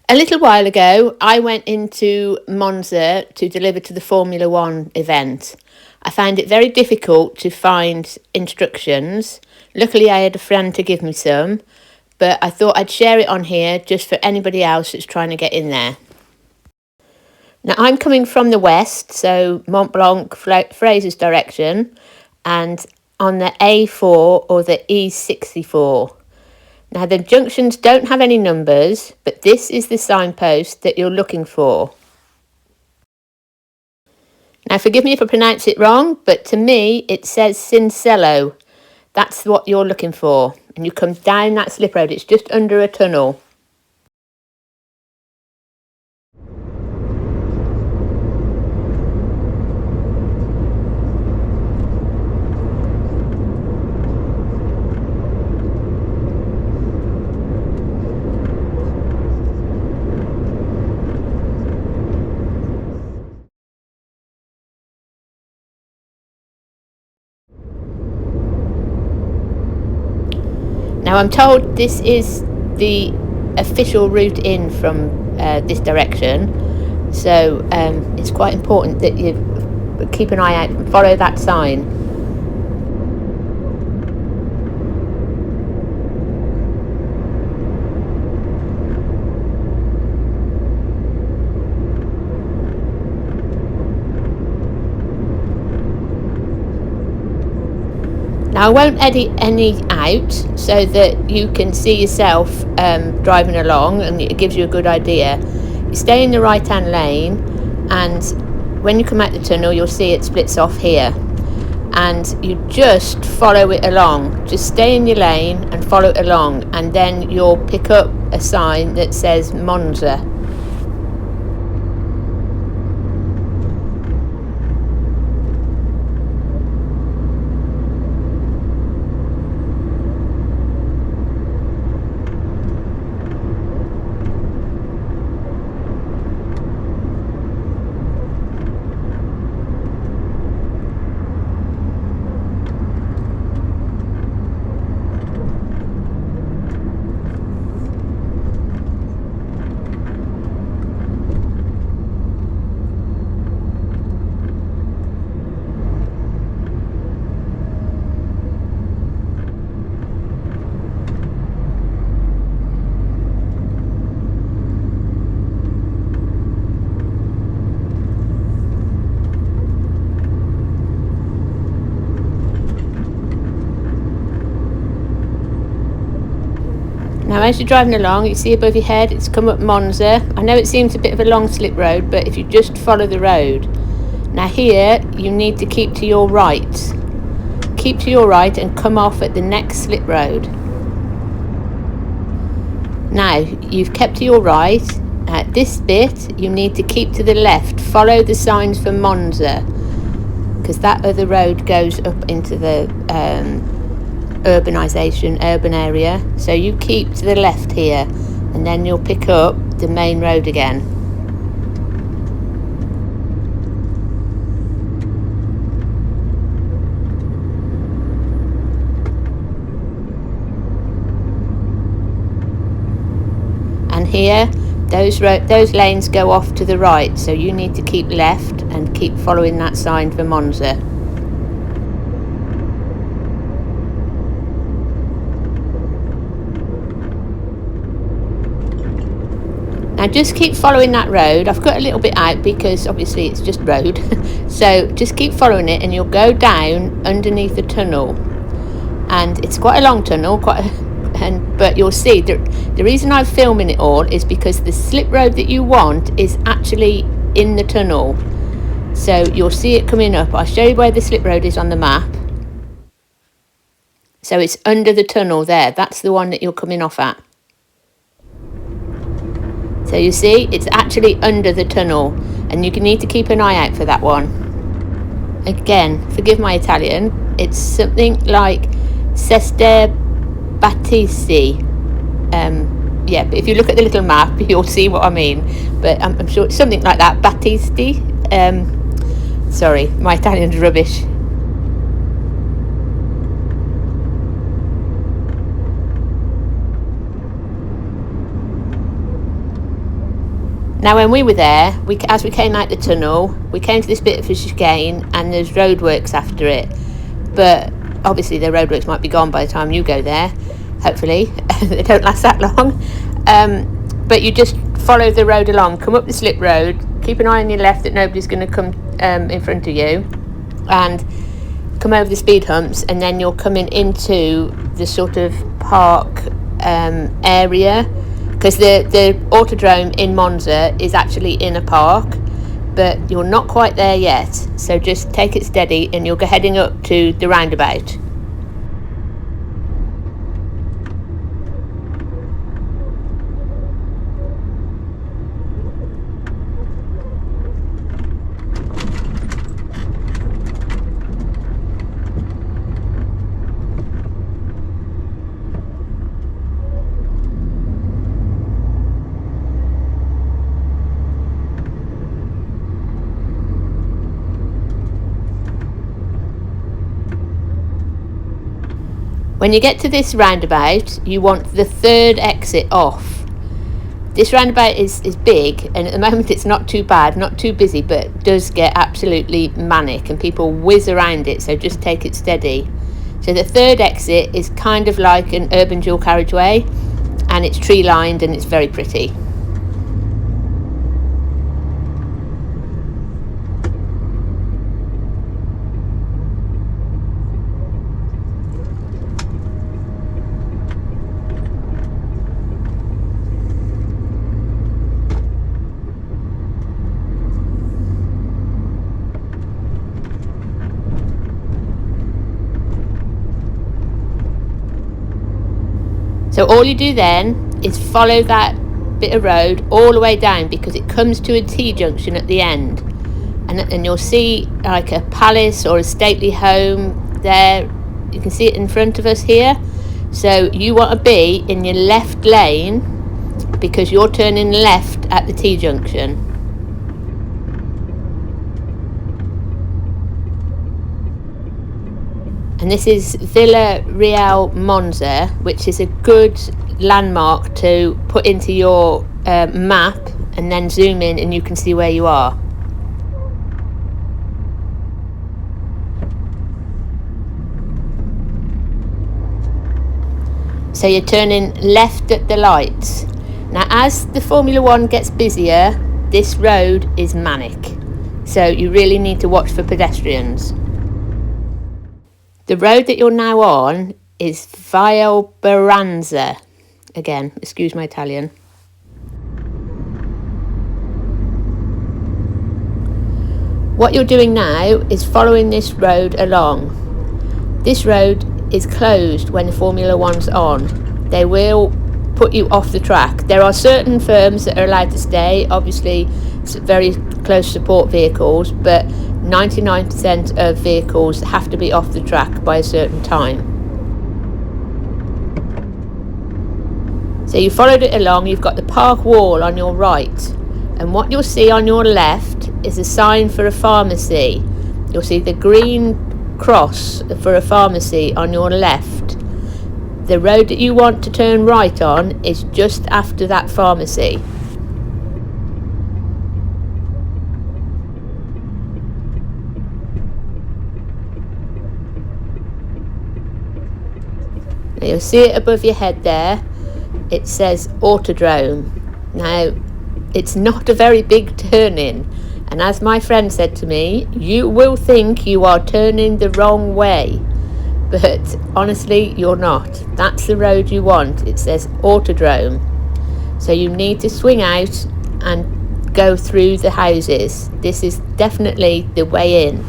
A little while ago, I went into Monza to deliver to the Formula One event. I found it very difficult to find instructions. Luckily, I had a friend to give me some, but I thought I'd share it on here just for anybody else that's trying to get in there. Now, I'm coming from the west, so Mont Blanc, Fraser's direction, and on the A4 or the E64. Now, the junctions don't have any numbers, but this is the signpost that you're looking for. Now, forgive me if I pronounce it wrong, but to me, it says Cincello. That's what you're looking for. And you come down that slip road. It's just under a tunnel. Now, I'm told this is the official route in from this direction, so it's quite important that you keep an eye out and follow that sign. Now, I won't edit any out so that you can see yourself driving along and it gives you a good idea. You stay in the right hand lane, and when you come out the tunnel you'll see it splits off here, and you just follow it along. Just stay in your lane and follow it along, and then you'll pick up a sign that says Monza. Now, as you're driving along, you see above your head it's come up Monza. I know it seems a bit of a long slip road, but if you just follow the road. Now here you need to keep to your right. Keep to your right and come off at the next slip road. Now you've kept to your right. At this bit you need to keep to the left. Follow the signs for Monza, because that other road goes up into the urban area. So you keep to the left here, and then you'll pick up the main road again. And here those lanes go off to the right, so you need to keep left and keep following that sign for Monza. Now just keep following that road. I've cut a little bit out because obviously it's just road. So just keep following it and you'll go down underneath the tunnel. And it's quite a long tunnel, but you'll see the reason I'm filming it all is because the slip road that you want is actually in the tunnel. So you'll see it coming up. I'll show you where the slip road is on the map. So it's under the tunnel there. That's the one that you're coming off at. So you see, it's actually under the tunnel, and you need to keep an eye out for that one. Again, forgive my Italian, it's something like Seste Battisti. Yeah, but if you look at the little map, you'll see what I mean. But I'm sure it's something like that, Battisti. Sorry, my Italian's rubbish. Now when we were there, as we came out the tunnel, we came to this bit of a chicane and there's roadworks after it. But obviously the roadworks might be gone by the time you go there, hopefully. They don't last that long. But you just follow the road along, come up the slip road, keep an eye on your left that nobody's going to come in front of you, and come over the speed humps, and then you're coming into the sort of park area, because the Autodrome in Monza is actually in a park, but you're not quite there yet, so just take it steady and you'll go heading up to the roundabout. When you get to this roundabout, you want the third exit off. This roundabout is big, and at the moment it's not too bad, not too busy, but it does get absolutely manic and people whiz around it, so just take it steady. So the third exit is kind of like an urban dual carriageway, and it's tree lined and it's very pretty. So all you do then is follow that bit of road all the way down, because it comes to a T-junction at the end, and you'll see like a palace or a stately home there. You can see it in front of us here. So you want to be in your left lane because you're turning left at the T-junction. And this is Villa Real Monza, which is a good landmark to put into your map and then zoom in and you can see where you are. So you're turning left at the lights. Now as the Formula One gets busier, this road is manic. So you really need to watch for pedestrians. The road that you're now on is Via Baranza. Again, excuse my Italian. What you're doing now is following this road along. This road is closed when the Formula One's on. They will put you off the track. There are certain firms that are allowed to stay, obviously very close support vehicles, but 99% of vehicles have to be off the track by a certain time. So you followed it along, you've got the park wall on your right, and what you'll see on your left is a sign for a pharmacy. You'll see the green cross for a pharmacy on your left. The road that you want to turn right on is just after that pharmacy. You'll see it above your head there. It says Autodrome. Now, it's not a very big turn-in, and as my friend said to me, you will think you are turning the wrong way, but honestly you're not. That's the road you want. It says Autodrome. So you need to swing out and go through the houses. This is definitely the way in.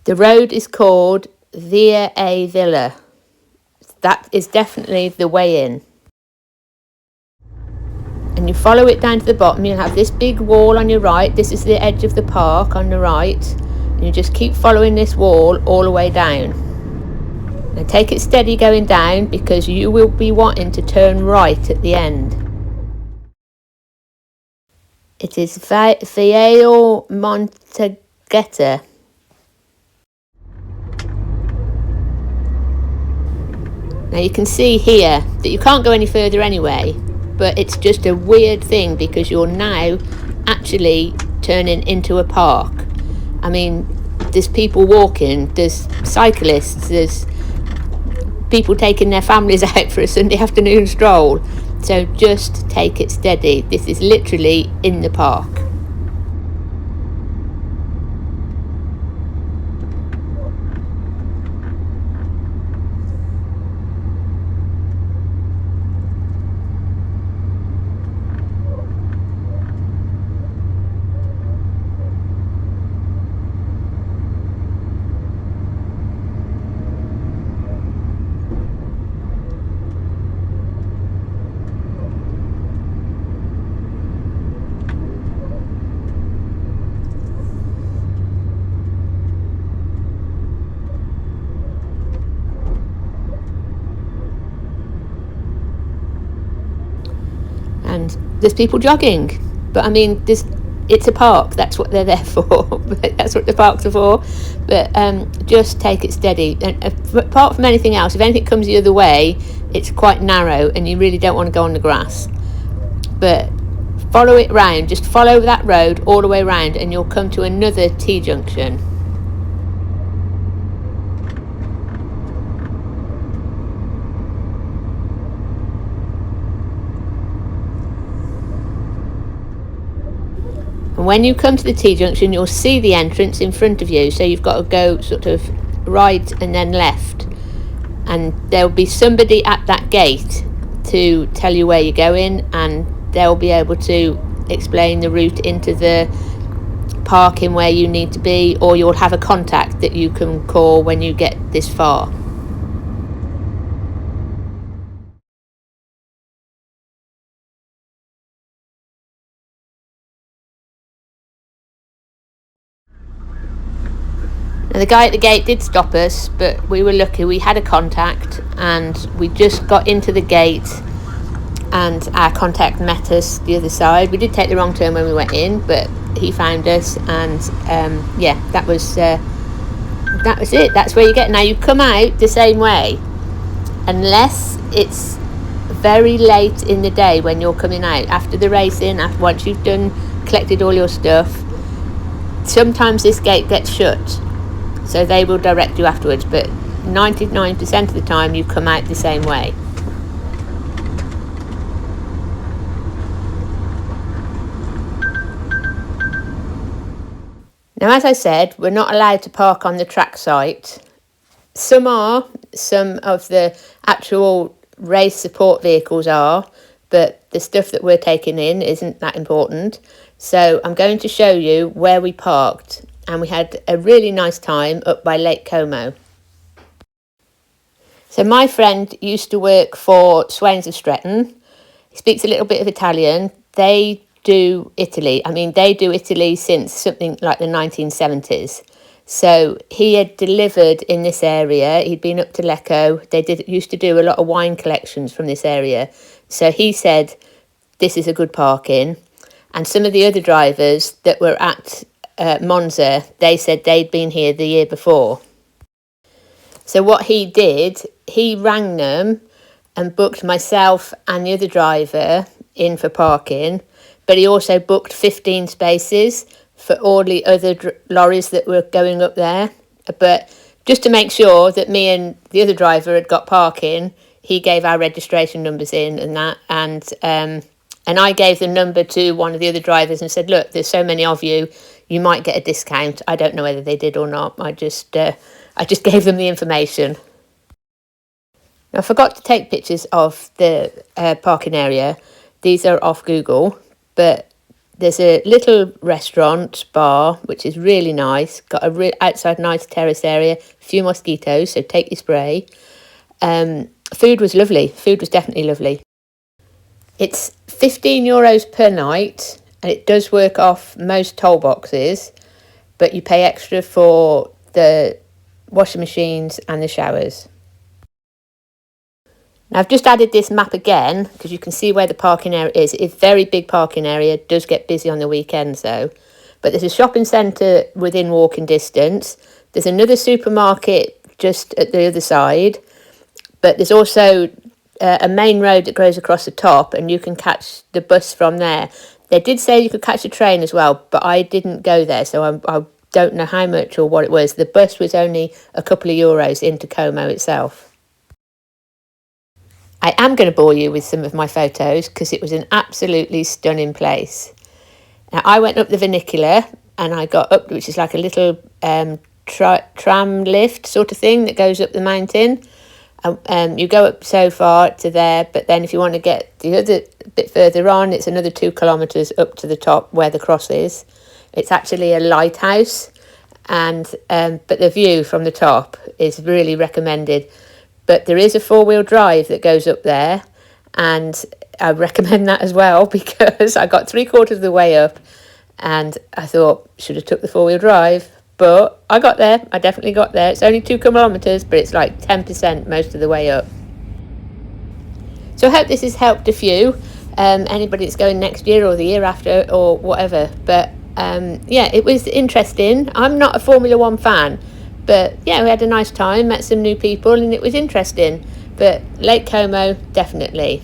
The road is called Via a Villa. That is definitely the way in. And you follow it down to the bottom. You'll have this big wall on your right. This is the edge of the park on the right. And you just keep following this wall all the way down. Now take it steady going down, because you will be wanting to turn right at the end. It is Via Monza Autodrome. Now you can see here that you can't go any further anyway, but it's just a weird thing because you're now actually turning into a park. I mean, there's people walking, there's cyclists, there's people taking their families out for a Sunday afternoon stroll. So just take it steady. This is literally in the park. And there's people jogging, but I mean, it's a park, that's what they're there for. That's what the parks are for. But just take it steady, and apart from anything else, if anything comes the other way, it's quite narrow and you really don't want to go on the grass. But follow it round, just follow that road all the way round and you'll come to another T-junction. And when you come to the T-junction, you'll see the entrance in front of you, so you've got to go sort of right and then left, and there'll be somebody at that gate to tell you where you're going, and they'll be able to explain the route into the parking where you need to be, or you'll have a contact that you can call when you get this far. Now, the guy at the gate did stop us, but we were lucky. We had a contact and we just got into the gate and our contact met us the other side. We did take the wrong turn when we went in, but he found us, and yeah, that was it. That's where you get. Now you come out the same way, unless it's very late in the day when you're coming out after the racing, once you've collected all your stuff. Sometimes this gate gets shut, so they will direct you afterwards, but 99% of the time you come out the same way. Now, as I said, we're not allowed to park on the track site. Some are, some of the actual race support vehicles are, but the stuff that we're taking in isn't that important. So I'm going to show you where we parked, and we had a really nice time up by Lake Como. So my friend used to work for Swains of Stretton. He speaks a little bit of Italian. They do Italy. I mean, they do Italy since something like the 1970s. So he had delivered in this area. He'd been up to Lecco. They used to do a lot of wine collections from this area. So he said, this is a good parking. And some of the other drivers that were at Monza, they said they'd been here the year before. So what he did, he rang them and booked myself and the other driver in for parking, but he also booked 15 spaces for all the other lorries that were going up there. But just to make sure that me and the other driver had got parking, he gave our registration numbers in and that, and I gave the number to one of the other drivers and said, look, there's so many of you, you might get a discount. I don't know whether they did or not. I just gave them the information. Now, I forgot to take pictures of the parking area. These are off Google, but there's a little restaurant bar which is really nice. Got a outside nice terrace area, a few mosquitoes, so take your spray. Food was lovely. Food was definitely lovely. It's €15 per night, and it does work off most toll boxes, but you pay extra for the washing machines and the showers. Now, I've just added this map again because you can see where the parking area is. It's a very big parking area. It does get busy on the weekends though. But there's a shopping centre within walking distance. There's another supermarket just at the other side. but there's also a main road that goes across the top, and you can catch the bus from there. They did say you could catch a train as well, but I didn't go there, so I don't know how much or what it was. The bus was only a couple of euros into Como itself. I am going to bore you with some of my photos because it was an absolutely stunning place. Now, I went up the funicular and I got up, which is like a little tram lift sort of thing that goes up the mountain. You go up so far to there, but then if you want to get the other bit further on, it's another 2 kilometres up to the top where the cross is. It's actually a lighthouse, and but the view from the top is really recommended. But there is a 4-wheel drive that goes up there, and I recommend that as well because I got 3/4 of the way up and I thought, should have took the 4-wheel drive, but I got there. I definitely got there. It's only 2 kilometres, but it's like 10% most of the way up. So I hope this has helped a few, anybody that's going next year or the year after or whatever. But yeah, it was interesting. I'm not a Formula One fan, but yeah, we had a nice time, met some new people, and it was interesting. But Lake Como, definitely.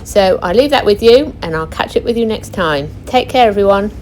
So I'll leave that with you, and I'll catch up with you next time. Take care, everyone.